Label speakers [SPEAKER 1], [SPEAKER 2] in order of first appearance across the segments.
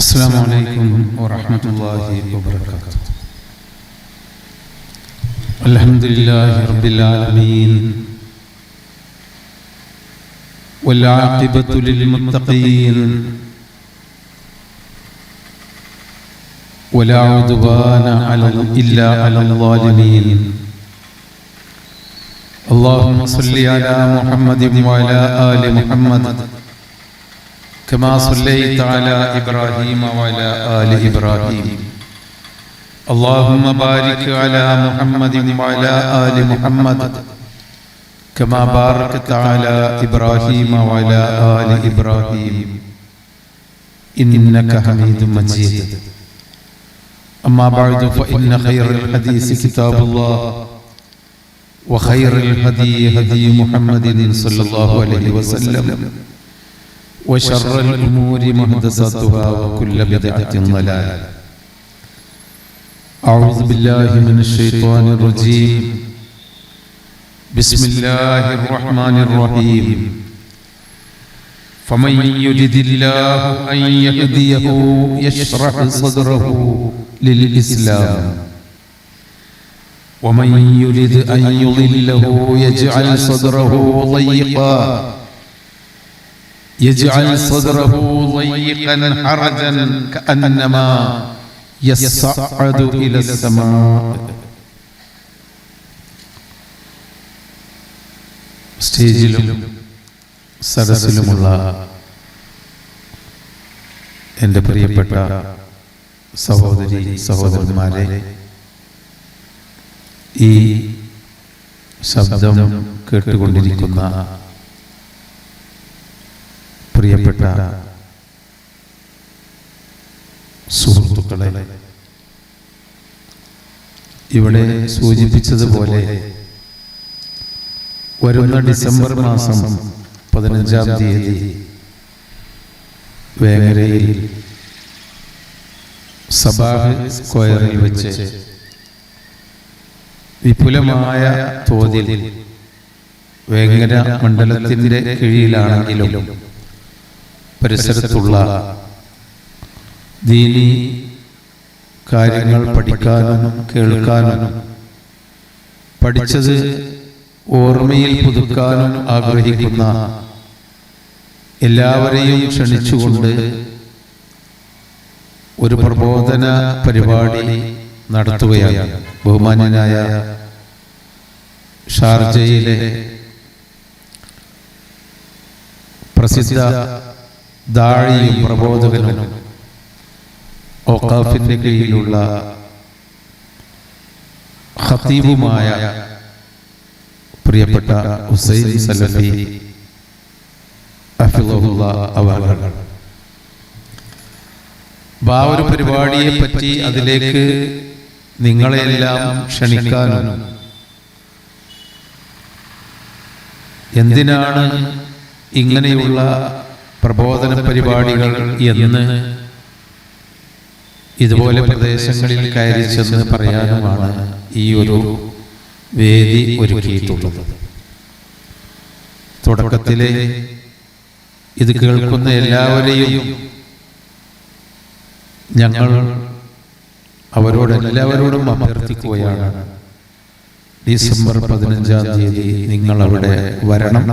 [SPEAKER 1] السلام عليكم ورحمة الله وبركاته. الحمد لله رب العالمين والعاقبة للمتقين ولا عدوان إلا على الظالمين. اللهم صل على محمد وعلى آل محمد كما صليت على إبراهيم وعلى آل إبراهيم. اللهم بارك على محمد وعلى آل محمد كما باركت على إبراهيم وعلى آل إبراهيم إنك حميد مجيد. أما بعد فإن خير الحديث كتاب الله وخير الهدي هدي محمد صلى الله عليه وسلم وشر الأمور محدثاتها وكل بدعة ضلالة. أعوذ بالله من الشيطان الرجيم. بسم الله الرحمن الرحيم. فمن يرد الله أن يهديه يشرح صدره للإسلام ومن يرد أن يضله يجعل صدره ضيقا حرجا كأنما يصعد إلى السماء. സ്റ്റേജിലും സദസ്സിലുമുള്ള എൻ്റെ പ്രിയപ്പെട്ട സഹോദരി സഹോദരന്മാരെ, ഈ ശബ്ദം കേട്ടുകൊണ്ടിരിക്കുന്ന പ്രിയപ്പെട്ട സുഹൃത്തുക്കളെ, ഇവിടെ സൂചിപ്പിച്ചതുപോലെ വരുന്ന ഡിസംബർ മാസം 15-ാം തീയതി വേങ്ങരയിൽ സബാഹ് സ്ക്വയറിൽ വെച്ച് വിപുലമായ തോതിൽ വേങ്ങര മണ്ഡലത്തിൻ്റെ കീഴിലാണെങ്കിലും പരിസരത്തുള്ള ദീനി കാര്യങ്ങൾ പഠിക്കാനും കേൾക്കാനും പഠിച്ചത് ഓർമ്മയിൽ പുതുക്കാനും ആഗ്രഹിക്കുന്ന എല്ലാവരെയും ക്ഷണിച്ചുകൊണ്ട് ഒരു പ്രബോധന പരിപാടി നടത്തുകയാണ്. ബഹുമാന്യനായ ഷാർജയിലെ പ്രസിദ്ധ ദാഴിയും പ്രബോധകനും ഔഖാഫിന്റെ കീഴിലുള്ള ഖതീബുമായ പ്രിയപ്പെട്ട ഹുസൈൻ സലഫി ഹഫിളഹുല്ലാഹ് അവர்கள் ആ ഒരു പരിപാടിയെ പറ്റി അതിലേക്ക് നിങ്ങളെല്ലാം ക്ഷണിക്കാനും എന്തിനാണ് ഇങ്ങനെയുള്ള പ്രബോധന പരിപാടികൾ എന്ന് ഇതുപോലെ പ്രദേശങ്ങളിൽ കയറി ചെന്ന് പറയാനുമാണ് ഈ ഒരു വേദി ഒരുക്കിയിട്ടുള്ളത്. തുടക്കത്തിലെ ഇത് കേൾക്കുന്ന എല്ലാവരെയും ഞങ്ങൾ എല്ലാവരോടും അഭ്യർത്ഥിക്കുകയാണ്, ഡിസംബർ 15-ാം തീയതി നിങ്ങൾ അവിടെ വരണം.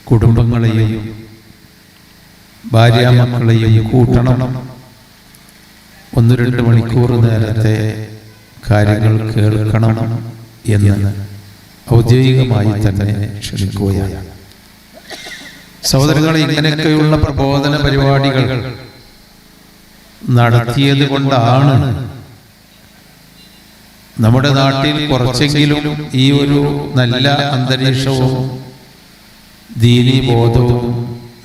[SPEAKER 1] കുടുംബങ്ങളെയും ഭാര്യാമക്കളെയും കൂട്ടണം. 1-2 മണിക്കൂർ നേരത്തെ കാര്യങ്ങൾ കേൾക്കണം എന്ന് ഔദ്യോഗികമായി തന്നെ ക്ഷണിക്കുകയാണ്. സഹോദരങ്ങളെ, ഇങ്ങനെയൊക്കെയുള്ള പ്രബോധന പരിപാടികൾ നടത്തിയത് കൊണ്ടാണ് നമ്മുടെ നാട്ടിൽ കുറച്ചെങ്കിലും ഈ ഒരു നല്ല അന്തരീക്ഷവും ദീനീ ബോധവും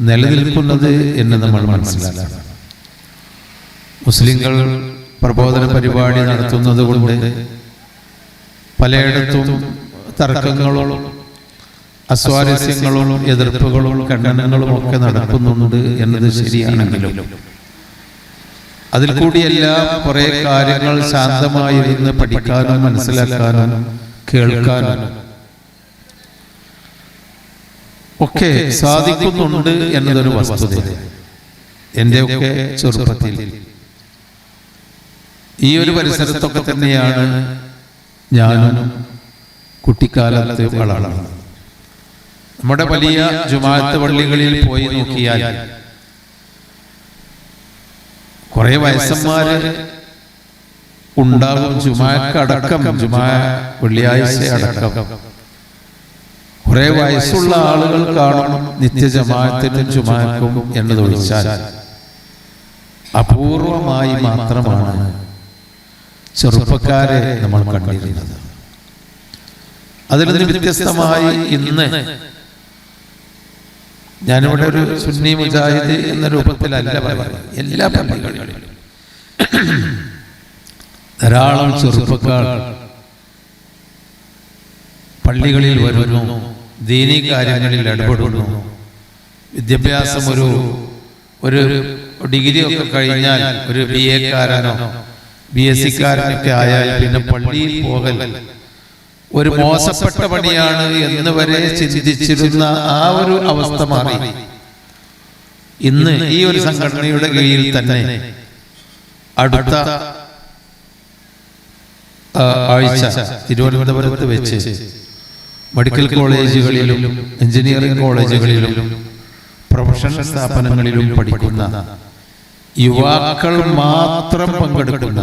[SPEAKER 1] നിലനിൽക്കുന്നത് എന്ന് നമ്മൾ മനസ്സിലാക്കണം. മുസ്ലിങ്ങൾ പ്രബോധന പരിപാടി നടത്തുന്നത് കൊണ്ട് പലയിടത്തും തർക്കങ്ങളും അസ്വാരസ്യങ്ങളും എതിർപ്പുകളും ഖണ്ഡനങ്ങളും ഒക്കെ നടക്കുന്നുണ്ട് എന്നത് ശരിയാണെങ്കിലും അതിൽ കൂടിയെല്ലാം കുറെ കാര്യങ്ങൾ ശാന്തമായിരുന്ന് പഠിക്കാനും മനസ്സിലാക്കാനും കേൾക്കാനും ഒക്കെ സാധിക്കുന്നുണ്ട് എന്നതൊരു വസ്തുതയാണ്. എൻ്റെയൊക്കെ ചെറുപ്പത്തിൽ ഈ ഒരു പരിസരത്തൊക്കെ തന്നെയാണ് ഞാനും കുട്ടിക്കാലത്ത് വളർന്നത്. നമ്മുടെ വലിയ ജുമാഅത്ത് പള്ളികളിൽ പോയി നോക്കിയാൽ കുറെ വയസ്സന്മാര് ഉണ്ടാകും. ജുമാഅക്കടക്കം, വെള്ളിയാഴ്ച അടക്കം കുറെ വയസ്സുള്ള ആളുകൾ കാണും. നിത്യജമാഅത്തിനും ജുമാഅക്കും എന്നതൊഴിച്ചാൽ അപൂർവമായി മാത്രമാണ് ചെറുപ്പക്കാരെ നമ്മൾ കണ്ടിരുന്നത്. അതിൽ നിന്ന് വ്യത്യസ്തമായി ഇന്ന് ഞാനിവിടെ ഒരു സുന്നി മുജാഹിദ് എന്ന രൂപത്തിലല്ല പറയുന്നത്. എല്ലാ പള്ളികളിലും ധാരാളം ചെറുപ്പക്കാർ പള്ളികളിൽ വരുന്നു, ദീനീ കാര്യങ്ങളിൽ ഇടപെടുന്നു. വിദ്യാഭ്യാസം ഒരു ഡിഗ്രി ഒക്കെ കഴിഞ്ഞാൽ ഒരു BA കാരനോ BSc കാരനൊക്കെ ആയാൽ പിന്നെ പള്ളിയിൽ പോകൽ ഒരു മോശപ്പെട്ട പണിയാണ് എന്ന് വരെ ചിന്തിച്ചിരുന്ന ആ ഒരു അവസ്ഥ മാറി. ഇന്ന് ഈ ഒരു സംഘടനയുടെ കീഴിൽ തന്നെ അടുത്ത ആഴ്ച തിരുവനന്തപുരത്ത് വെച്ച് മെഡിക്കൽ കോളേജുകളിലും എഞ്ചിനീയറിംഗ് കോളേജുകളിലും പ്രൊഫഷണൽ സ്ഥാപനങ്ങളിലും പഠിക്കുന്ന യുവാക്കൾ മാത്രം പങ്കെടുക്കുന്ന,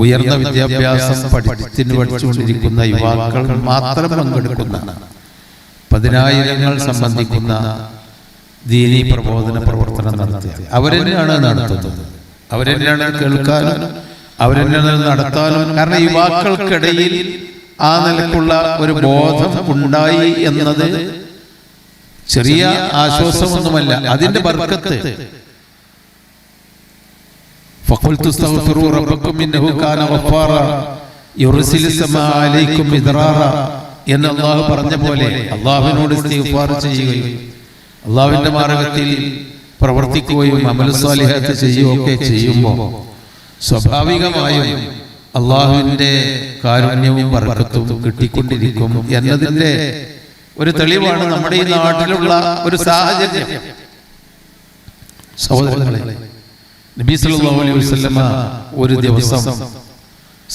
[SPEAKER 1] ഉയർന്ന വിദ്യാഭ്യാസം പഠിച്ചുകൊണ്ടിരിക്കുന്ന യുവാക്കൾ മാത്രം പങ്കെടുക്കുന്ന, പതിനായിരങ്ങൾ സംബന്ധിക്കുന്ന ദീനീ പ്രബോധന പ്രവർത്തനം നടത്തിയ അവരെന്നെയാണ് നടത്തുന്നത്. അവരെന്നെയാണ് കേൾക്കാനും അവരെന്നെ നടത്താനും. കാരണം യുവാക്കൾക്കിടയിൽ ആ നിലക്കുള്ള ഒരു ബോധം ഉണ്ടായി എന്നത് ചെറിയ ആശ്വാസമൊന്നുമല്ല, അതിന്റെ ബർക്കത്ത്. ഫഖുൽതു അസ്തഗ്ഫിറൂ റബ്ബക്കും ഇന്നഹു കാന ഗഫാറ യുർസിലിസ് സമാഅ അലൈക്കും മിദ്റാറ എന്ന് അല്ലാഹു പറഞ്ഞ പോലെ അല്ലാഹുവിനോട് ഇസ്തിഗ്ഫാർ ചെയ്യുകയും അല്ലാഹുവിന്റെ മാർഗ്ഗത്തിൽ പ്രവർത്തിക്കുകയും അമൽ സ്വാലിഹാത്ത് ചെയ്യുകയൊക്കെ ചെയ്യുമ്പോൾ സ്വാഭാവികമായും അല്ലാഹുവിന്റെ കാരുണ്യവും ബർക്കത്തും കിട്ടിക്കൊണ്ടിരിക്കും എന്നതിന്റെ ഒരു തെളിവാണ് നമ്മുടെ ഈ നാട്ടിലുള്ള ഒരു സാഹചര്യം. സഹോദരങ്ങളെ, നബി സല്ലല്ലാഹു അലൈഹി വസല്ലമ ഒരു ദിവസം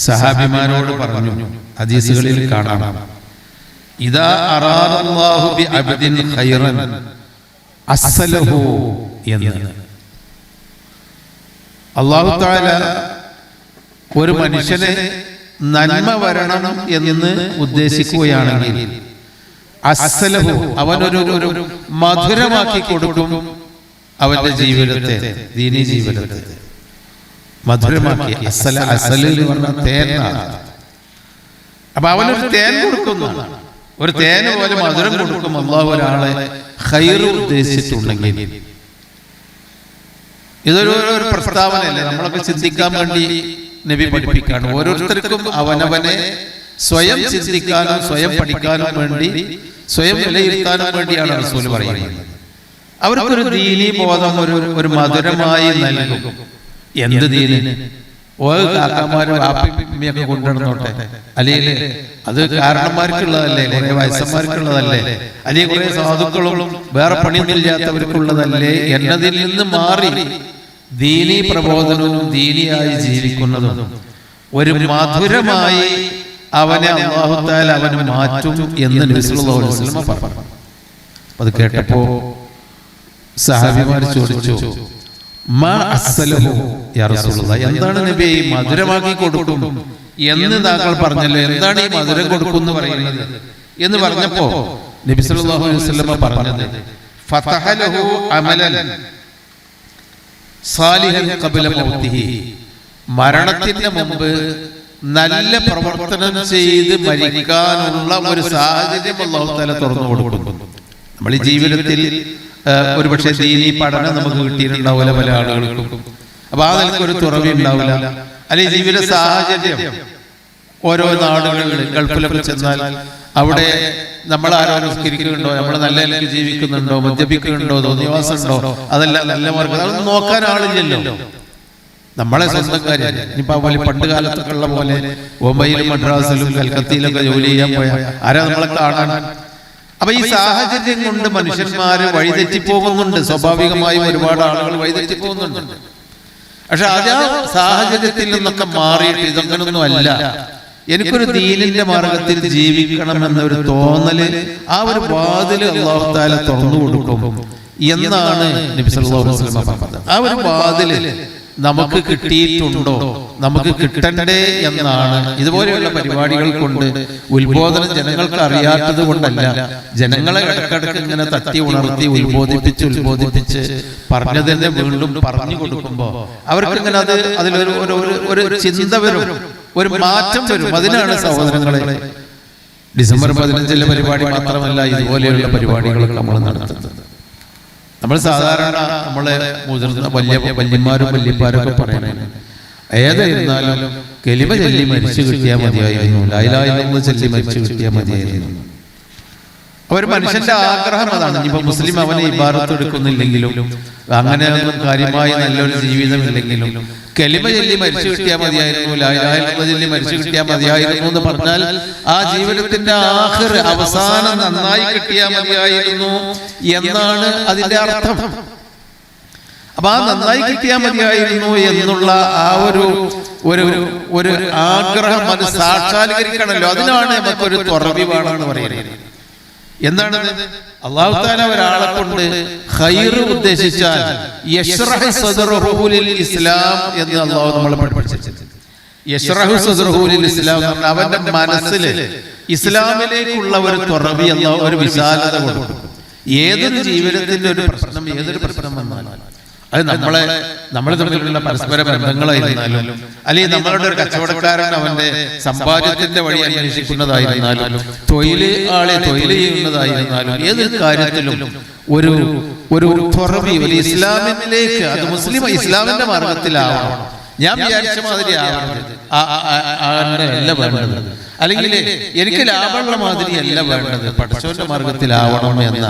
[SPEAKER 1] സഹാബിമാരോട് പറഞ്ഞു, ഹദീസുകളിൽ കാണാം, ഇദാ അറാദല്ലാഹു ബിഅബ്ദിൻ ഖൈറൻ അസ്സലഹു എന്ന്. അല്ലാഹു തആല ഒരു മനുഷ്യനെ നന്മ വരണം എന്ന് ഉദ്ദേശിക്കുകയാണെങ്കിൽ അസ്സലഹു അവനൊരു മധുരമാക്കി കൊടുക്കും. അവന്റെ ജീവിതത്തെ, ദീനീ ജീവിതത്തെ മധുരമാക്കി. അസല് എന്ന് പറഞ്ഞാൽ തേനാണ്. അപ്പൊ അവനൊരു തേൻ കൊടുക്കുന്നു, ഒരു തേന് പോലെ മധുരം കൊടുക്കും അല്ലാഹു ഒരാളെ ഖൈർ ഉദ്ദേശിച്ചിട്ടുണ്ടെങ്കിൽ. ഇതൊരു പ്രസ്താവനയല്ലേ, നമ്മളൊക്കെ ചിന്തിക്കാൻ വേണ്ടി നബി പഠിപ്പിക്കാണ്. ഓരോരുത്തർക്കും അവനവനെ സ്വയം ചിന്തിക്കാനും സ്വയം പഠിക്കാനും വേണ്ടി, സ്വയം വിലയിരുത്താനും വേണ്ടിയാണ് റസൂൽ പറയുന്നത്. അവർക്കൊരു ദീനീ ബോധം ഒരു മധുരമായി നൽകും. എന്ത് ദീന്? ഓരോ കാക്കന്മാരും ആപ്പിയൊക്കെ കൊണ്ടുവന്നോട്ടെ, അല്ലെങ്കിൽ അത് കാരണന്മാർക്കുള്ളതല്ലേ, കുറെ വയസ്സന്മാർക്കുള്ളതല്ലേ, അല്ലെങ്കിൽ കുറെ സാധുക്കളും വേറെ പണിയൊന്നുമില്ലാത്തവർക്കുള്ളതല്ലേ എന്നതിൽ നിന്ന് മാറി ദീനീ പ്രബോധനവും ദീനിയായി ജീവിക്കുന്നതും ഒരു മധുരമായി അവനെ അല്ലാഹു തആല അവന് മാറ്റും എന്ന് നബി സല്ലല്ലാഹു അലൈഹി വസല്ലം പറഞ്ഞു. അത് കേട്ടപ്പോ സഹാബിമാർ ചോദിച്ചു, മാ അസ്സലഹു യാ റസൂലുള്ളാഹ്, എന്താണ് നബി മധുരമാക്കി കൊടുക്കും എന്ന് താങ്കൾ പറഞ്ഞല്ലോ, എന്താണ് ഈ മധുരം കൊടുക്കും എന്ന് പറയുന്നത് എന്ന് പറഞ്ഞപ്പോ നബി സല്ലല്ലാഹു അലൈഹി വസല്ലം പറഞ്ഞത്, ഫതഹ ലഹു അമലൻ സാലിഹൻ ഖബല മൗതിഹി, മരണത്തിന് മുമ്പ് നല്ല പ്രവർത്തനം ചെയ്ത് മരിക്കാനുള്ള ഒരു സാഹചര്യം അല്ലാഹു തആല തുറന്നു കൊടുക്കുന്നു. നമ്മൾ ഈ ജീവിതത്തിൽ ഒരുപക്ഷെ ദീനീ പഠനം നമുക്ക് കിട്ടിയിട്ടുണ്ടാവില്ല പല ആളുകൾക്കും. അപ്പൊ ആ നിലയ്ക്ക് തുറവി ഉണ്ടാവില്ല. അല്ലെങ്കിൽ ജീവിത സാഹചര്യം ഓരോ നാടുകളിൽ ഗൾഫിലൊക്കെ ചെന്നാൽ അവിടെ നമ്മൾ ആരോ നിസ്കരിക്കുന്നുണ്ടോ, നമ്മൾ നല്ല നിലയ്ക്ക് ജീവിക്കുന്നുണ്ടോ, മദ്യപിക്കുന്നുണ്ടോ, തോന്നിവാസം ഉണ്ടോ, അതെല്ലാം നല്ല മാർഗം, അതൊന്നും നോക്കാൻ ആളില്ലല്ലോ. നമ്മളെ സ്വന്തം കാര്യം. ഇനിയിപ്പോ പോലെ പണ്ട് കാലത്തൊക്കെ ഉള്ള പോലെ ബോംബെയിലും മദ്രാസിലും കൽക്കത്തയിലൊക്കെ ജോലി ചെയ്യാൻ പോയാൽ ആരാ നമ്മളെ കാണാൻ? അപ്പൊ ഈ സാഹചര്യം കൊണ്ട് മനുഷ്യന്മാര് വഴിതെറ്റിപ്പോകുന്നുണ്ട്. സ്വാഭാവികമായും ഒരുപാട് ആളുകൾ വഴിതെറ്റിപ്പോകുന്നുണ്ട്. പക്ഷെ ആ സാഹചര്യത്തിൽ നിന്നൊക്കെ മാറിയിട്ട് ഇതൊങ്ങനൊന്നും അല്ല, എനിക്കൊരു ദീനിന്റെ മാർഗത്തിൽ ജീവിക്കണം എന്നൊരു തോന്നല്, ആ ഒരു വാതില് അല്ലാഹു തആല തുറന്നു കൊടുക്കും എന്നാണ് നബി സല്ലല്ലാഹു അലൈഹി വസല്ലം പറഞ്ഞത്. ആ ഒരു വാതില് നമുക്ക് കിട്ടിയിട്ടുണ്ടോ, നമുക്ക് കിട്ടണ്ടേ എന്നാണ്. ഇതുപോലെയുള്ള പരിപാടികൾ കൊണ്ട് ഉത്ബോധനം ജനങ്ങൾക്ക് അറിയാത്തത് കൊണ്ടല്ല, ജനങ്ങളെ ഇടക്കിടക്ക് ഇങ്ങനെ തട്ടി ഉണർത്തി ഉത്ബോധിപ്പിച്ച് പറഞ്ഞതിനെ വീണ്ടും പറഞ്ഞു കൊടുക്കുമ്പോ അവർക്ക് ഇങ്ങനെ അതിലൊരു ചിന്ത വരും, ഒരു മാറ്റം വരും. അതിനാണ് സഹോദരങ്ങളെ ഡിസംബർ 15 പരിപാടി മാത്രമല്ല ഇതുപോലെയുള്ള പരിപാടികളൊക്കെ നമ്മൾ നടത്തുന്നത്. നമ്മൾ സാധാരണ നമ്മളെ മുതിർന്ന വല്യന്മാരും വല്യപ്പാരൊക്കെ പറയുന്നത് ഏതായിരുന്നാലും കലിമ ചൊല്ലി മരിച്ചു കിട്ടിയാൽ മതിയായിരുന്നു, ലാ ഇലാഹ ഇല്ലല്ലാഹ് ചൊല്ലി മരിച്ചു കിട്ടിയാൽ മതിയായിരുന്നു. ഒരു മനുഷ്യന്റെ ആഗ്രഹം അതാണ്. ഇപ്പൊ മുസ്ലിം അവനെ ഇബാദത്ത് എടുക്കുന്നില്ലെങ്കിലും അങ്ങനെ ഒന്നും കാര്യമായി നല്ലൊരു ജീവിതമില്ലെങ്കിലും കലിമ ചൊല്ലി മരിച്ചു കിട്ടിയാൽ മതിയായിരുന്നു, ലാ ഇലാഹ ഇല്ലല്ലാഹ് ചൊല്ലി മരിച്ചു കിട്ടിയാൽ മതിയായിരുന്നു എന്ന് പറഞ്ഞാൽ ആ ജീവിതത്തിന്റെ ആഖിർ അവസാനം നന്നായി കിട്ടിയാൽ മതിയായിരുന്നു എന്നാണ് അതിന്റെ അർത്ഥം. അപ്പൊ ആ നന്നായി കിട്ടിയാൽ മതിയായിരുന്നു എന്നുള്ള ആ ഒരു ആഗ്രഹം അത് സാക്ഷാത്കരിക്കണമല്ലോ. അതിനാണ് നമുക്കൊരു തുറവി വേണമെന്ന് പറയുന്നത്. എന്താണ് അല്ലാഹു തആല ഒരാളെ കൊണ്ട് ഖൈർ ഉദ്ദേശിച്ചാൽ യശ്റഹു സദ്റഹു ലിൽ ഇസ്ലാം എന്ന് അല്ലാഹു നമ്മളെ പഠിപ്പിച്ചിട്ടുണ്ട്. യശ്റഹു സദ്റഹു ലിൽ ഇസ്ലാം, അവന്റെ മനസ്സിൽ ഇസ്ലാമിലേക്കുള്ള ഒരു തുറവി അല്ലാഹു, ഒരു വിശാലത കൊടുക്കും. ഏതൊരു ജീവിതത്തിന്റെ ഒരു പ്രശ്നം, ഏതൊരു പ്രശ്നം വന്നാലും അത് നമ്മൾ തമ്മിലുള്ള പരസ്പര ബന്ധങ്ങളായിരുന്നാലും, അല്ലെങ്കിൽ നമ്മളുടെ ഒരു കച്ചവടക്കാരൻ അവന്റെ സമ്പാദ്യത്തിന്റെ വഴി അന്വേഷിക്കുന്നതായിരുന്നാലും, തൊഴിൽ ചെയ്യുന്നതായിരുന്നാലും, ഏതൊരു കാര്യത്തിലും ഒരു തുറവി, ഒരു ഇസ്ലാമിലേക്ക്, അത് മുസ്ലിം ഇസ്ലാമിന്റെ മാർഗത്തിലാവണം. ഞാൻ വിചാരിച്ച മാതിരി അല്ല വേണ്ടത്, അല്ലെങ്കിൽ എനിക്ക് ലാഭമുള്ള മാതിരി അല്ല വേണ്ടത്, പടച്ചവന്റെ മാർഗത്തിലാവണം എന്ന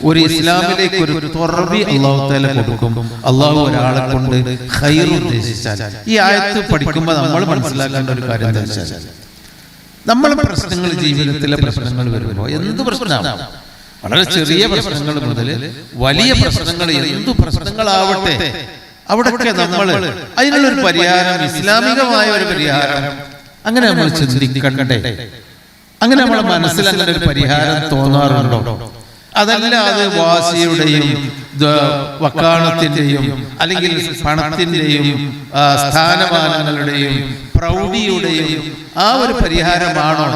[SPEAKER 1] ഒരു ഇസ്ലാമിലേക്ക് ഒരു തുറവി അല്ലാഹു തആല കൊടുക്കും. അല്ലാഹു ഒരാളെ കൊണ്ട് ഖൈർ ഉദ്ദേശിച്ചാൽ, ഈ ആയത്ത് പഠിക്കുമ്പോൾ നമ്മൾ മനസ്സിലാക്കേണ്ട ഒരു കാര്യം എന്താ വെച്ചാൽ, നമ്മളെ പ്രശ്നങ്ങൾ, ജീവിതത്തിലെ പ്രശ്നങ്ങൾ വരുമ്പോൾ, എന്ത് പ്രശ്നമാണ്, വളരെ ചെറിയ പ്രശ്നങ്ങൾ മുതൽ വലിയ പ്രശ്നങ്ങൾ, എന്തു പ്രശ്നങ്ങളാവട്ടെ, അവിടൊക്കെ നമ്മൾ അതിനുള്ളൊരു പരിഹാരം, ഇസ്ലാമികമായ ഒരു പരിഹാരം അങ്ങനെ നമ്മൾ ചിന്തിക്കണ്ടേ? അങ്ങനെ നമ്മളെ മനസ്സിൽ അങ്ങനെ ഒരു പരിഹാരം തോന്നാറുണ്ടോ? അതല്ലാതെ വാശിയുടെയും വക്കാണത്തിന്റെയും അല്ലെങ്കിൽ പണത്തിന്റെയും സ്ഥാനമാനങ്ങളുടെയും പ്രൗഢിയുടെയും ആ ഒരു പരിഹാരമാണോ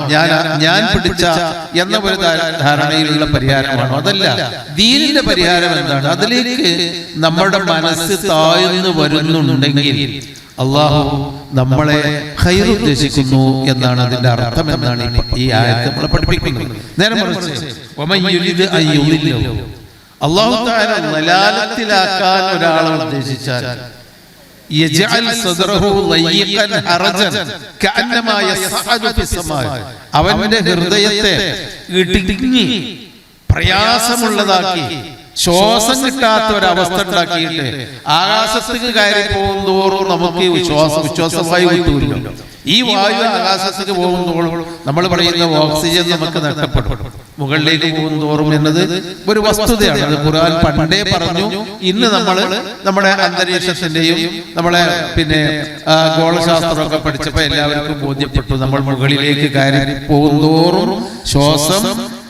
[SPEAKER 1] ഞാൻ പിടിച്ച എന്ന ഒരു ധാരണയിലുള്ള പരിഹാരമാണോ? അതല്ല, ദീനിന്റെ പരിഹാരം എന്താണ്? അതിലേക്ക് നമ്മുടെ മനസ്സ് താഴ്ന്നു വരുന്നുണ്ടെങ്കിൽ അല്ലാഹു നമ്മളെ ഖൈർ ഉദ്ദേശിക്കുന്നു എന്നാണ് അതിന്റെ അർത്ഥം, എന്നാണ് ഈ ആയത്ത് നമ്മളെ പഠിപ്പിക്കുന്നത്. നേരെ മറിച്ച് അല്ലാഹു തആല ദലാലത്തിലാക്കാൻ ഒരാളെ ഉദ്ദേശിച്ചാൽ യജ്അൽ സദ്റഹു ലയ്യിഖൻ ഹറജൻ കഅന്നമാ യസ്അദു ഫിസ്സമാ, അവന്റെ ഹൃദയത്തെ ഇടുങ്ങി പ്രയാസമുള്ളതാക്കി, ശ്വാസം കിട്ടാത്ത ഒരവസ്ഥ ഉണ്ടാക്കിയിട്ട് ആകാശത്തേക്ക് കയറി പോകുന്തോറും നമുക്ക് വിശ്വാസവായു കിട്ടൂല്ലോ. ഈ വായു ആകാശത്തേക്ക് പോകുന്തോറും നമ്മൾ പറയുന്ന ഓക്സിജൻ നമുക്ക് നഷ്ടപ്പെടും. മുകളിലേക്ക് പോകുന്തോറും എന്നത് ഒരു വസ്തുതയാണ്. അത് ഖുർആൻ പണ്ടേ പറഞ്ഞു. ഇന്ന് നമ്മുടെ അന്തരീക്ഷത്തിന്റെയും നമ്മളെ ഗോളശാസ്ത്രമൊക്കെ പഠിച്ചപ്പോൾ എല്ലാവർക്കും ബോധ്യപ്പെട്ടു, നമ്മൾ മുകളിലേക്ക് കയറി പോകുന്തോറും ശ്വാസം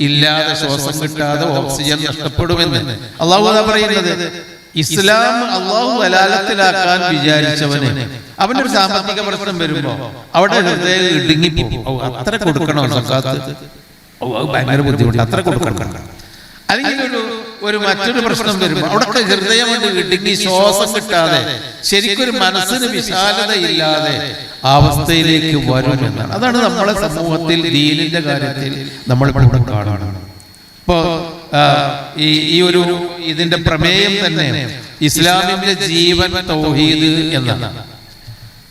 [SPEAKER 1] ഇല്ലാതെ, ശ്വാസം കിട്ടാതെ ഓക്സിജൻ നഷ്ടപ്പെടുമെന്ന് അല്ലാഹു പറയുന്നത്. ഇസ്ലാം അല്ലാഹു ദലാലത്തിലാക്കാൻ വിചാരിച്ചവന് അവന്റെ ഒരു സാമ്പത്തിക പ്രശ്നം വരുമ്പോ അവിടെ ഹൃദയം ഇടുങ്ങിപ്പോകും. അത്ര കൊടുക്കണോ സക്കാത്ത്? ഭയങ്കര ബുദ്ധിമുട്ട്, അത്ര കൊടുക്കണം. അല്ലെങ്കിൽ ഒരു മറ്റൊരു പ്രശ്നം വരുമ്പോ അവിടെ ഹൃദയം കൊണ്ട് ഇടുങ്ങി ശ്വാസം കിട്ടാതെ, ശരിക്കൊരു മനസ്സിന് വിശാലതയില്ലാതെ അവസ്ഥയിലേക്ക് വരും എന്നാണ്. അതാണ് നമ്മളെ സമൂഹത്തിൽ ദീനിന്റെ കാര്യത്തിൽ നമ്മൾ കാണുന്നത്. ഇപ്പോ ഇതിന്റെ പ്രമേയം തന്നെ ഇസ്ലാമിന്റെ ജീവൻ തൗഹീദ് എന്നാണ്.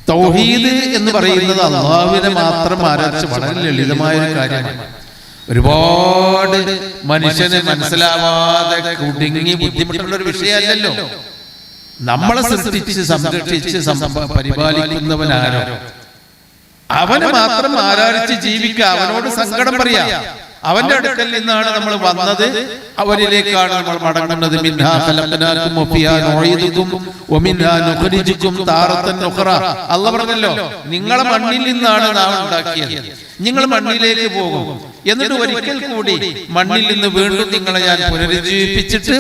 [SPEAKER 1] തൗഹീദ് എന്ന് പറയുന്നത് അല്ലാഹുവിനെ മാത്രം ആരാധിച്ച് വളരെ ലളിതമായ ഒരു കാര്യമാണ്. ഒരുപാട് മനുഷ്യനെ മനസ്സിലാവാതെ കുടുങ്ങി ബുദ്ധിമുട്ടുള്ള ഒരു വിഷയമല്ലല്ലോ. നമ്മളെ സൃഷ്ടിച്ച് സംരക്ഷിച്ച് പരിപാലിക്കുന്നവനാരോ അവനെ മാത്രം ആരാധിച്ച് ജീവിക്കുക, അവനോട് സങ്കടം പറയാം. അവന്റെ അടുക്കൽ നിന്നാണ് നമ്മൾ വന്നത്, അവനിലേക്കാണ് നമ്മൾ മടങ്ങുന്നത്. മിൻഹാ ഖലഖനാകും വഫിഹാ നുഈദുകും വമിൻഹാ നുഖ്രിജുകും താറത്തൻ ഉഖറ. അല്ലാഹു പറഞ്ഞല്ലോ, നിങ്ങളെ മണ്ണിൽ നിന്നാണ് നാം ഉണ്ടാക്കിയത്, നിങ്ങൾ മണ്ണിലേക്ക് പോകും, എന്നിട്ട് ഒരിക്കൽ കൂടി മണ്ണിൽ നിന്ന് വീണ്ടും നിങ്ങളെ ഞാൻ പുനരുജ്ജീവിപ്പിച്ചിട്ട്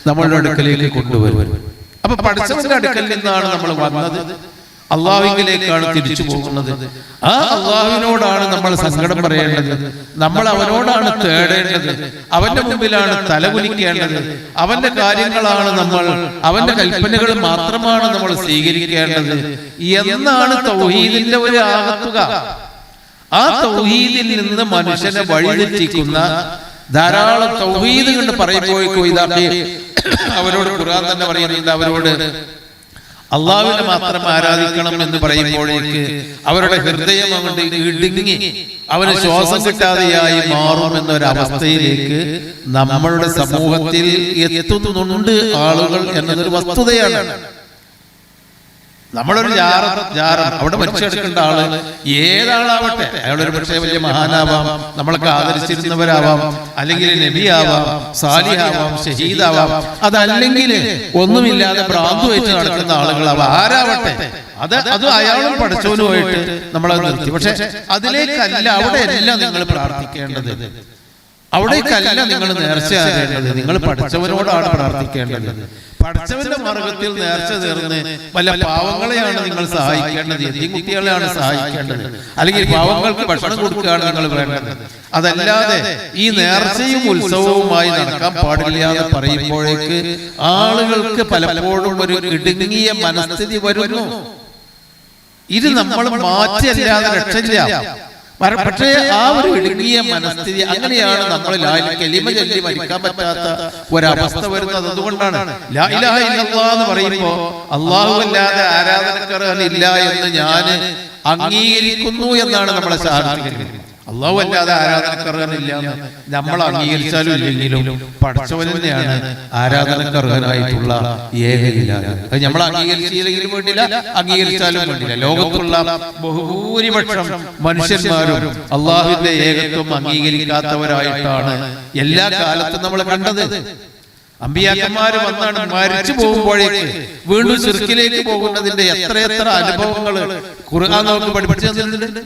[SPEAKER 1] നമ്മളുടെ അടുക്കലേക്ക് കൊണ്ടുവരും. അപ്പൊ പടച്ചവന്റെ അടുക്കൽ നിന്നാണ് നമ്മൾ വന്നത്, അള്ളാഹുവിലേക്കാണ് തിരിച്ചു പോകുന്നത്. ആ അള്ളാഹുവിനോടാണ് നമ്മൾ സങ്കടം പറയേണ്ടത്, നമ്മൾ അവനോടാണ് തേടേണ്ടത്, അവന്റെ മുമ്പിലാണ് തലകുനിക്കേണ്ടത്, അവന്റെ കാര്യങ്ങളാണ് നമ്മൾ, അവന്റെ കൽപ്പനകൾ മാത്രമാണ് നമ്മൾ സ്വീകരിക്കേണ്ടത് എന്നാണ് തൗഹീദിന്റെ ഒരു ആകത്തുക. ആ തൗഹീദിൽ നിന്ന് മനുഷ്യനെ വഴിതെറ്റിക്കുന്ന ധാരാളം തൗഹീദ് കൊണ്ട് പറയുമ്പോഴേക്കും ഇതാക്കി അവരോട് ഖുർആൻ തന്നെ പറയുന്നുണ്ട്, അവരോട് അള്ളാഹുവിനെ മാത്രം ആരാധിക്കണം എന്ന് പറയുമ്പോഴേക്ക് അവരുടെ ഹൃദയം അങ്ങോട്ട് ഇടുങ്ങി അവന് ശ്വാസം കിട്ടാതെയായി മാറും എന്നൊരവസ്ഥയിലേക്ക് നമ്മളുടെ സമൂഹത്തിൽ എത്തുന്നുണ്ട് ആളുകൾ എന്നതൊരു വസ്തുതയാണ്. നമ്മളൊരു ജാറം അവിടെ മരിച്ചെടുക്കേണ്ട ആള് ഏതാളാവട്ടെ, അയാളൊരു പക്ഷേ വലിയ മഹാനാവാം, നമ്മളൊക്കെ ആദരിച്ചിരുന്നവരാവാം, അല്ലെങ്കിൽ നബിയാവാം, സാലിഹാവാം, ഷഹീദാവാം, അതല്ലെങ്കിൽ ഒന്നുമില്ലാതെ ഭ്രാന്ത് വെച്ച് നടക്കുന്ന ആളുകളാവാം, ആരാവട്ടെ, അത് അയാളും പഠിച്ചവനുമായിട്ട് നമ്മളത് നിർത്തി. പക്ഷെ അതിലേക്കല്ല, അവിടെയല്ല നിങ്ങൾ പ്രാർത്ഥിക്കേണ്ടത്, അവിടേക്കല്ല നിങ്ങൾ നേർച്ചയാകേണ്ടത്, നിങ്ങൾ പഠിച്ചവനോടാണ് പ്രാർത്ഥിക്കേണ്ടത്. പഠിച്ചവന്റെ മാർഗത്തിൽ നേർച്ച തീർന്ന് വല്ല പാവങ്ങളെയാണ് നിങ്ങൾ സഹായിക്കേണ്ടത്, കുട്ടികളെയാണ് സഹായിക്കേണ്ടത്, അല്ലെങ്കിൽ പാവങ്ങൾക്ക് ഭക്ഷണം കൊടുക്കുകയാണ് നിങ്ങൾ വേണ്ടത്. അതല്ലാതെ ഈ നേർച്ചയും ഉത്സവവുമായി നടക്കാൻ പാടില്ല എന്ന് പറയുമ്പോഴേക്ക് ആളുകൾക്ക് പലപ്പോഴും ഒരു ഇടുങ്ങിയ മനസ്ഥിതി വരുന്നു. ഇത് നമ്മൾ മാറ്റിയല്ലാതെ രക്ഷയില്ല. പക്ഷേ ആ ഒരു ഇടുങ്ങിയ മനസ്ഥിതി, അങ്ങനെയാണ് നമ്മൾ കലിമ ചൊല്ലി മരിക്കാൻ പറ്റാത്ത ഒരവസ്ഥ വരുന്നത്. അതുകൊണ്ടാണ് ലാ ഇലാഹ ഇല്ലല്ലാഹ് എന്ന് പറയുമ്പോ അല്ലാഹു അല്ലാതെ ആരാധനക്കാരനില്ല എന്ന് ഞാൻ അംഗീകരിക്കുന്നു എന്നാണ് നമ്മളെ ശാസ്ത്രം. അല്ലാഹു അല്ലാതെ ആരാധനക്കാരനില്ല നമ്മൾ അംഗീകരിച്ചാലും ഇല്ലെങ്കിലും പഠിച്ചവൻ തന്നെയാണ് ആരാധനക്കാരനായിട്ടുള്ള ഏക ഇലാഹ്. അത് നമ്മൾ അംഗീകരിച്ചില്ലെങ്കിലും വേണ്ടില്ല, അംഗീകരിച്ചാലും വേണ്ടില്ല. ലോകത്തുള്ള ബഹുഭൂരിപക്ഷം മനുഷ്യന്മാരും അള്ളാഹുവിന്റെ ഏകത്വം അംഗീകരിക്കാത്തവരായിട്ടാണ് എല്ലാ കാലത്തും നമ്മൾ കണ്ടത്. അമ്പിയാക്കന്മാര് വന്നാണ് മരിച്ചു പോകുമ്പോഴേക്ക് വീണ്ടും ശിർക്കിലേക്ക് പോകുന്നതിന്റെ എത്രയെത്ര അനുഭവങ്ങൾ ഖുർആൻ നമുക്ക് പഠിപ്പിച്ചു തന്നിട്ടുണ്ട്.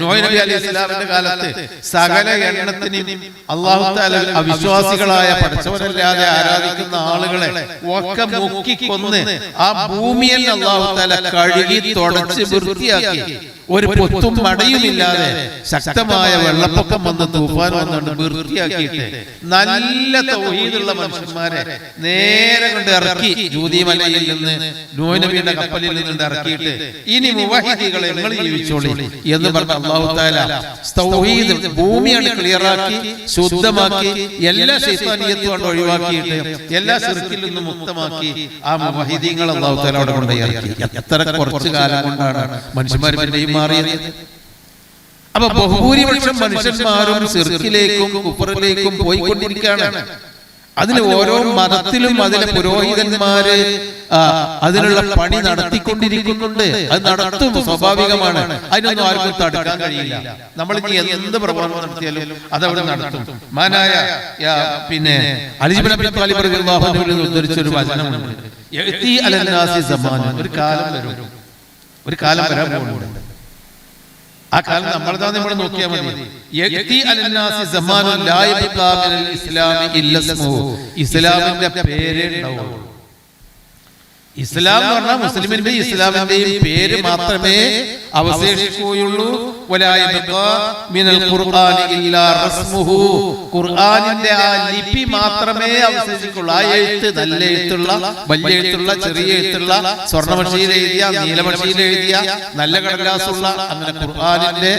[SPEAKER 1] നോഹ് നബി അലൈഹിസ്സലാമിന്റെ കാലത്ത് സകല എണ്ണത്തിനും അല്ലാഹു തആല അവിശ്വാസികളായ പടച്ചവനല്ലാതെ ആരാധിക്കുന്ന ആളുകളെ ഒക്കെ മുക്കിക്കൊന്ന് ആ ഭൂമിയിൽ അല്ലാഹു തആല കഴുകി തുടച്ച് വൃത്തിയാക്കി ഒരു പൊത്തും മടയുമില്ലാതെ ശക്തമായ വെള്ളപ്പൊക്കം വന്ന് തൂഫാൻ വന്നുകൊണ്ട് വൃത്തിയാക്കിയിട്ട് നല്ല തൗഹീദുള്ള മനുഷ്യന്മാരെ നേരെ കൊണ്ട് ഇറക്കി ജൂദിമലയിൽ നിന്ന് നോഹ് നബിയുടെ കപ്പലിൽ നിന്ന് ഇറക്കിയിട്ട് ഇനി മുവഹിദീകളെ നിങ്ങൾ ജീവിച്ചോളി എന്ന് പറഞ്ഞ അല്ലാഹു തആല തൗഹീദ് ഭൂമിയാണ് ക്ലിയറാക്കി ശുദ്ധമാക്കി എല്ലാ ശൈത്താനിയത്തും കൊണ്ട് ഒഴിവാക്കിയിട്ട് എല്ലാ ശിർക്കിൽ നിന്നും മുക്തമാക്കി ആ മുവഹിദീങ്ങൾ അല്ലാഹു തആല അവിടെ കൊണ്ട് ഇറക്കി. എത്ര കുറച്ചു കാലം കൊണ്ടാണ് മനുഷ്യന്മാർ പിന്നെയും മാറിയത്. അപ്പൊ ബഹുഭൂരിപക്ഷം മനുഷ്യന്മാരും ശിർക്കിലേക്കും കുഫറിലേക്കും പോയിക്കൊണ്ടിരിക്കുകയാണ്. അതിന് ഓരോ മതത്തിലും അതിലെ പുരോഹിതന്മാര് അതിനുള്ള പണി നടത്തിക്കൊണ്ടിരിക്കുന്നുണ്ട്. അത് നടത്തും, സ്വാഭാവികമാണ്. അതിനൊന്നും ആർക്കും തടുക്കാൻ കഴിയില്ല. നമ്മൾ ഇനി എന്ത് പ്രവർത്തനം നടത്തിയാലും അതവിടെ നടത്തും. മാനായ പിന്നെ അലി ഇബ്നു അബീ ത്വാലിബ് റളിയല്ലാഹു അൻഹു ഉദ്ധരിച്ചൊരു വചനമുണ്ട്, യഅതി അലന്നാസി സമാൻ, ഒരു കാലം വരും, ഒരു കാലം വരാൻ പോകുന്നുണ്ട്. ആ കാലം നമ്മൾ നോക്കിയാൽ മതി. യഅതി അലന്നാസി സമാനുൻ ലാ യബ്ഖാ മിനൽ ഇസ്ലാമി ഇല്ല ഇസ്മുഹു, ഇസ്ലാമിന്റെ പേരേ ഉണ്ടാവൂ. ഇസ്ലാം എന്ന് പറഞ്ഞാൽ മുസ്ലിമിന്റെ ഇസ്ലാമിന്റെയും പേര് മാത്രമേ അവശേഷിക്കുകയുള്ളൂ. ഖുർആനിന്റെ ആ ലിപി മാത്രമേ അവശേഷിക്കുള്ളൂ. ആ എഴുത്ത്, നല്ല എഴുത്തുള്ള, വലിയ എഴുത്തുള്ള, ചെറിയ എഴുത്തുള്ള, സ്വർണ്ണമഷിയിൽ എഴുതിയ, നീലമഷിയിൽ എഴുതിയ, നല്ല കടലാസുള്ള, അങ്ങനെ ഖുർആനിന്റെ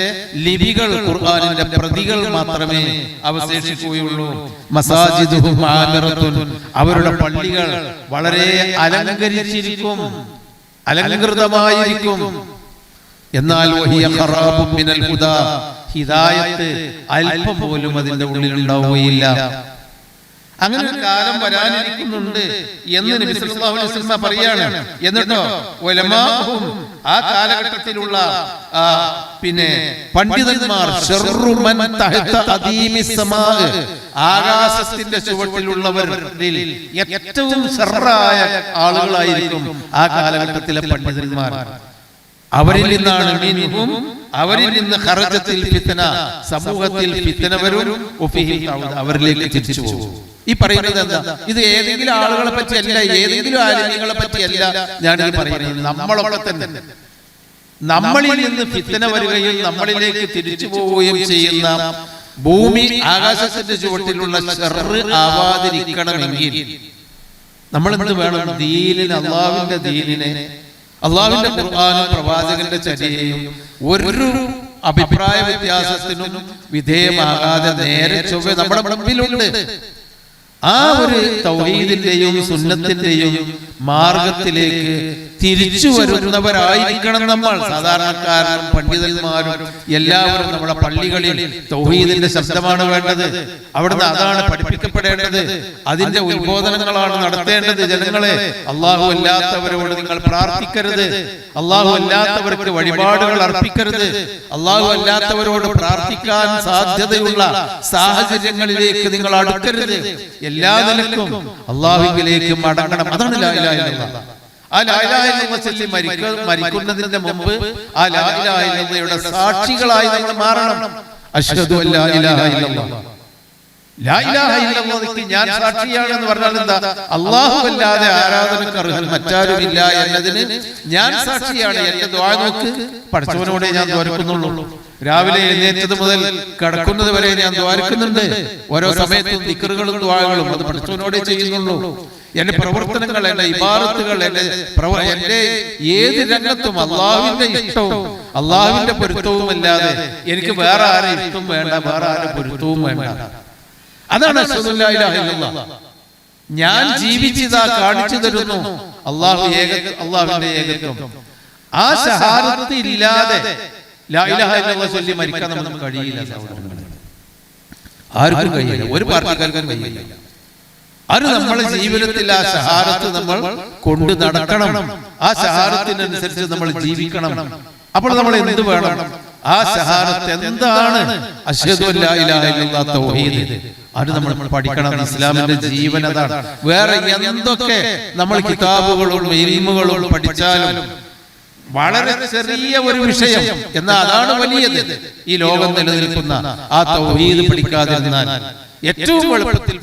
[SPEAKER 1] ലിപികൾ, ഖുർആനിന്റെ പ്രതികൾ മാത്രമേ അവശേഷിക്കുകയുള്ളൂ. മസാജിദുഹും ആമിറത്തുൻ, അവരുടെ പള്ളികൾ വളരെ അലങ്കരിച്ചിരിക്കും, അലങ്കൃതമായിരിക്കും. എന്നാൽ ഹിദായത്ത് അല്പം പോലും അതിന്റെ ഉള്ളിൽ ഉണ്ടാവുകയില്ല. അങ്ങനെ ഒരു കാലം വരാനിരിക്കുന്നുണ്ട് എന്ന് നബി സല്ലല്ലാഹു അലൈഹി വസല്ലം പറയാണ്. എന്നിട്ടോ ഉലമാഉഹും ആ കാലഘട്ടത്തിലുള്ള പിന്നെ പണ്ഡിതന്മാർ ആകാശത്തിന്റെ ചുവട്ടിലുള്ളവരിൽ ഏറ്റവും ഷർറായ ആളുകളായിരിക്കും ആ കാലഘട്ടത്തിലെ പണ്ഡിതന്മാർ. അവരിൽ നിന്നാണ് അവരിൽ നിന്ന് ഖറജത്തിൽ ഫിത്ന, സമൂഹത്തിൽ ഫിത്ന വരും, അവരിലേക്ക് തിരിച്ചു പോകും. ഈ പറയുന്നത് എന്താ? ഇത് ഏതെങ്കിലും ആളുകളെ പറ്റിയല്ല, ഏതെങ്കിലും ആലിമീങ്ങളെ പറ്റിയല്ല ഞാനിത് പറയുന്നത്. നമ്മളൊക്കെ തന്നെ നമ്മളിൽ നിന്ന് ഫിത്ന വരികയും നമ്മളിലേക്ക് തിരിച്ചു പോവുകയും ചെയ്യുന്ന ഭൂമി ആകാശത്തിന്റെ ചുവട്ടിലുള്ള ശർറ് ആവാതിരിക്കണമെങ്കിൽ നമ്മൾ എന്ത് വേണം? ദീനിന്, അള്ളാഹുവിന്റെ ദീനിനെ, അള്ളാഹുവിന്റെ ഖുർആനും പ്രവാചകന്റെ ചര്യയും ഒരു അഭിപ്രായ വ്യത്യാസത്തിനും വിധേയമാകാതെ നേരെ ചൊവ്വെ നമ്മുടെ മുമ്പിലുണ്ട്. ആ ഒരു തൗഹീദിന്റെയും സുന്നത്തിന്റെയും മാർഗത്തിലേക്ക് തിരിച്ചു വരുന്നവരായിരിക്കണം നമ്മൾ. സാധാരണക്കാരും പണ്ഡിതന്മാരും എല്ലാവരും നമ്മുടെ പള്ളികളിൽ തൗഹീദിന്റെ ശബ്ദമാണ് വേണ്ടത്. അവിടുന്ന് അതാണ് പഠിപ്പിക്കപ്പെടേണ്ടത്. അതിന്റെ ഉത്ബോധനങ്ങളാണ് നടത്തേണ്ടത്. ജനങ്ങളെ, അള്ളാഹു അല്ലാത്തവരോട് നിങ്ങൾ പ്രാർത്ഥിക്കരുത്, അള്ളാഹു അല്ലാത്തവർക്ക് വഴിപാടുകൾ അർപ്പിക്കരുത്, അള്ളാഹു അല്ലാത്തവരോട് പ്രാർത്ഥിക്കാൻ സാധ്യതയുള്ള സാഹചര്യങ്ങളിലേക്ക് നിങ്ങൾ അടുക്കരുത്. എല്ലാ നിലക്കും അള്ളാഹുവിലേക്ക് മടങ്ങണം. അതാണ് ലാ ഇലാഹ ഇല്ലല്ലാഹ്. ആ ലാ ഇലാഹ ഇല്ലല്ലാഹ് ചൊല്ലി മരിക്കുന്നതിന്റെ മുമ്പ് ആ ലാ ഇലാഹ ഇല്ലല്ലാഹയുടെ സാക്ഷികളായി നമ്മൾ മാറണം. അശ്ഹദു അല്ലാ ഇലാഹ ഇല്ലല്ലാഹ്, ലാ ഇലാഹ ഇല്ലല്ലാഹ് ഞാൻ സാക്ഷിയാണെന്ന് പറഞ്ഞാൽ എന്താ? അല്ലാഹു അല്ലാതെ ആരാധനക്ക് അർഹൻ മറ്റാരുമില്ല എന്നതിന് ഞാൻ സാക്ഷിയാണ്. എന്റെ ദുആ നോക്ക്, പടച്ചവനോടെ ഞാൻ ദ്വാരക്കുന്നുള്ളൂ. രാവിലെ എഴുന്നേറ്റത് മുതൽ കിടക്കുന്നത് വരെ ഞാൻ ദ്വാരക്കുന്നുണ്ട്. ഓരോ സമയത്തും ദിക്റുകളും ദുആകളും അത് പടച്ചവനോടെ ചെയ്യുന്നുള്ളൂ. എന്റെ പ്രവർത്തനങ്ങൾ, എന്റെ ഇബാദത്തുകൾ, എന്റെ ഏത് രംഗത്തും അള്ളാഹുവിന്റെ ഇഷ്ടവും അള്ളാഹുവിന്റെ പൊരുത്തവും അല്ലാതെ എനിക്ക് വേറെ ആരെ ഇഷ്ടവും വേണ്ട, വേറെ ആരെ പൊരുത്തവും വേണ്ട. അതാണ് അശ്ഹദു ലാ ഇലാഹ ഇല്ലല്ലാഹ്. ഞാൻ ജീവിച്ചതാ കാണിച്ചു തരുന്നു അള്ളാഹുവിന്റെ ഏകത്വം. ആ ശഹാദത്ത് ഇല്ലാതെ ലാ ഇലാഹ ഇല്ലല്ലാഹ് ചൊല്ലി മരിക്കാൻ നമുക്ക് കഴിയില്ല സഹോദരങ്ങളെ. ആർക്കും കഴിയില്ല, ഒരു പാർട്ടിക്കാർക്കും കഴിയില്ല. അത് നമ്മളെ ജീവിതത്തിൽ ആ ശഹാദത്ത് നമ്മൾ കൊണ്ടു നടക്കണം. ആ ശഹാദത്തിനനുസരിച്ച് നമ്മൾ ജീവിക്കണം. അപ്പോൾ നമ്മൾ എന്ത് വേണം? ആ ശഹാദത്ത് എന്താണ്? അശ്ഹദു അല്ലാ ഇലാഹ ഇല്ലല്ലാഹ് തൗഹീദ്. അത് നമ്മൾ പഠിക്കണം. ഇസ്ലാമിന്റെ ജീവൻ അതാണ്. വേറെ എന്തൊക്കെ നമ്മൾ കിതാബുകളും ഇൽമുകളും പഠിച്ചാലും വളരെ ചെറിയ ഒരു വിഷയം, എന്നാൽ അതാണ് വലിയത്. ഈ ലോകം നിലനിൽക്കുന്ന ആ തൗഹീദ് പഠിക്കാതിരുന്നാൽ ഏറ്റവും എളുപ്പത്തിൽ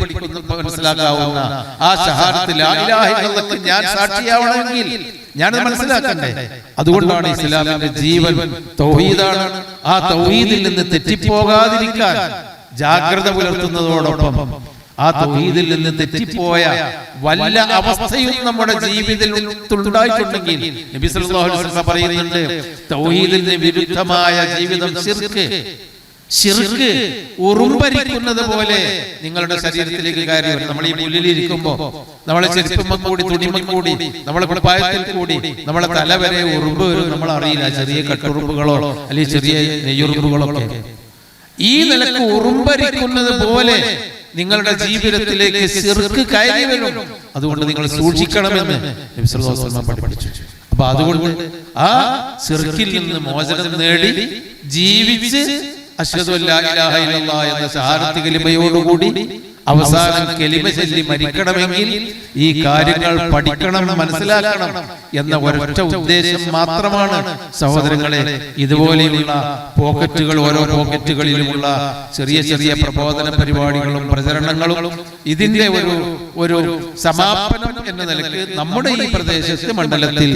[SPEAKER 1] മനസ്സിലാക്കാവുന്ന ആ ശഹാദത്ത് ലാ ഇലാഹ ഇല്ലല്ലാഹ് ഞാൻ സാക്ഷിയാവണമെങ്കിൽ ഞാനത് മനസ്സിലാക്കണ്ടേ? അതുകൊണ്ടാണ് ഇസ്ലാമിന്റെ ജീവൻ തൗഹീദാണ്. ആ തൗഹീദിൽ നിന്ന് തെറ്റിപ്പോകാതിരിക്കാൻ ജാഗ്രത പുലർത്തുന്നതോടൊപ്പം ആ തൗഹീദിൽ നിന്ന് തെറ്റിപ്പോയ വല്ല അവസ്ഥയും നമ്മുടെ ജീവിതത്തിൽ ഉണ്ടായിട്ടുണ്ടെങ്കിൽ നബി സല്ലല്ലാഹു അലൈഹി വസല്ലം പറയുന്നുണ്ട്, തൗഹീദിന് വിരുദ്ധമായ ജീവിതം ശിർക്ക് ഉറുമ്പരിക്കുന്നത് പോലെ നിങ്ങളുടെ ശരീരത്തിലേക്ക് കയറി വരും. നമ്മൾ ഈ പുല്ലിലിരിക്കുമ്പോ നമ്മളെ ചെരുപ്പമ്മ കൂടി, തുണിമ കൂടി, നമ്മളെ കുപ്പായത്തിൽ കൂടി നമ്മളെ തല വരെ ഉറുമ്പ് വരും. നമ്മൾ അറിയില്ല. ചെറിയ കട്ടുറുമ്പുകളോ അല്ലെങ്കിൽ ചെറിയ നെയ്യുറുമ്പുകളോ ഒക്കെ ഈ നിലക്ക് ഉറുമ്പരിക്കുന്നത് പോലെ നിങ്ങളുടെ ജീവിതത്തിലേക്ക് ശിർക്ക് കയറി വരും. അതുകൊണ്ട് നിങ്ങൾ സൂക്ഷിക്കണമെന്ന് നബി സല്ലല്ലാഹു അലൈഹി വസല്ലം പഠിപ്പിച്ചു. അപ്പൊ അതുകൊണ്ട് ആ ശിർക്കിൽ നിന്ന് മോചനം നേടി ജീവിച്ച് അശ്ഹദു അല്ലാ ഇലാഹ ഇല്ലല്ലാഹ് എന്ന ശഹാദത്ത് കലിമയോടുകൂടി അവസാനം കലിമ ചൊല്ലി മരിക്കണമെങ്കിൽ ഈ കാര്യങ്ങൾ പഠിക്കണം, മനസ്സിലാക്കണം എന്ന ഒരൊറ്റ ഉദ്ദേശം മാത്രമാണ് സഹോദരങ്ങളെ ഇതുപോലെയുള്ള പോക്കറ്റുകൾ, ഓരോ പോക്കറ്റുകളിലുമുള്ള ചെറിയ ചെറിയ പ്രബോധന പരിപാടികളും പ്രചരണങ്ങളും ഇതിന്റെ ഒരു സമാപനം എന്ന നിലയ്ക്ക് നമ്മുടെ ഈ പ്രദേശത്ത് മണ്ഡലത്തിൽ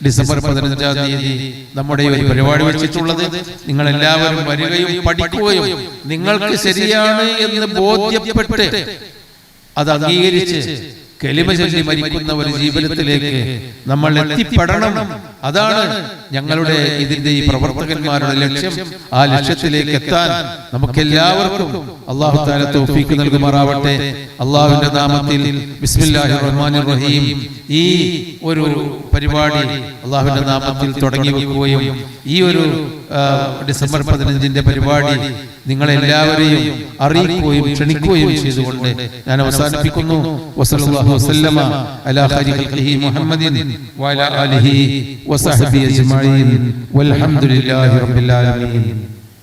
[SPEAKER 1] ഡിസംബർ 15-ാം തീയതി നമ്മുടെ ഈ പരിപാടി വെച്ചിട്ടുള്ളത്. നിങ്ങൾ എല്ലാവരും വരികയും പഠിക്കുകയും നിങ്ങൾക്ക് ശരിയാണ് എന്ന് ബോധ്യപ്പെട്ട് അത് അംഗീകരിച്ച് കലിമ ചൊല്ലി മരിക്കുന്ന ഒരു ജീവിതത്തിലേക്ക് നമ്മൾ എത്തിപ്പെടണം. അതാണ് ഞങ്ങളുടെ ഇതിന്റെ ഈ പ്രവർത്തകന്മാരുടെ ലക്ഷ്യം. ആ ലക്ഷ്യത്തിലേക്ക് എത്താൻ നമുക്കെല്ലാവർക്കും അല്ലാഹു തആല തൗഫീഖ് നൽകുമാറാവട്ടെ. അല്ലാഹുവിന്റെ നാമത്തിൽ ബിസ്മില്ലാഹിർ റഹ്മാനിർ റഹീം ഈ ഒരു പരിപാടി അല്ലാഹുവിന്റെ നാമത്തിൽ തുടങ്ങി വെക്കുകയും ഈ ഒരു ഡിസംബർ 15-ന്റെ പരിപാടി നിങ്ങളെല്ലാവരെയും അറിയിക്കുകയും ക്ഷണിക്കുകയും ചെയ്തുകൊണ്ട് ഞാൻ അവസാനിപ്പിക്കുന്നു. വസല്ലല്ലാഹു വസല്ലമ അലാ ഖൈരി ഖൽഖിഹി മുഹമ്മദിൻ വഅലാ ആലിഹി വസഹ്ബിഹി അജ്മഈൻ വൽഹംദുലില്ലാഹി റബ്ബിൽ ആലമീൻ.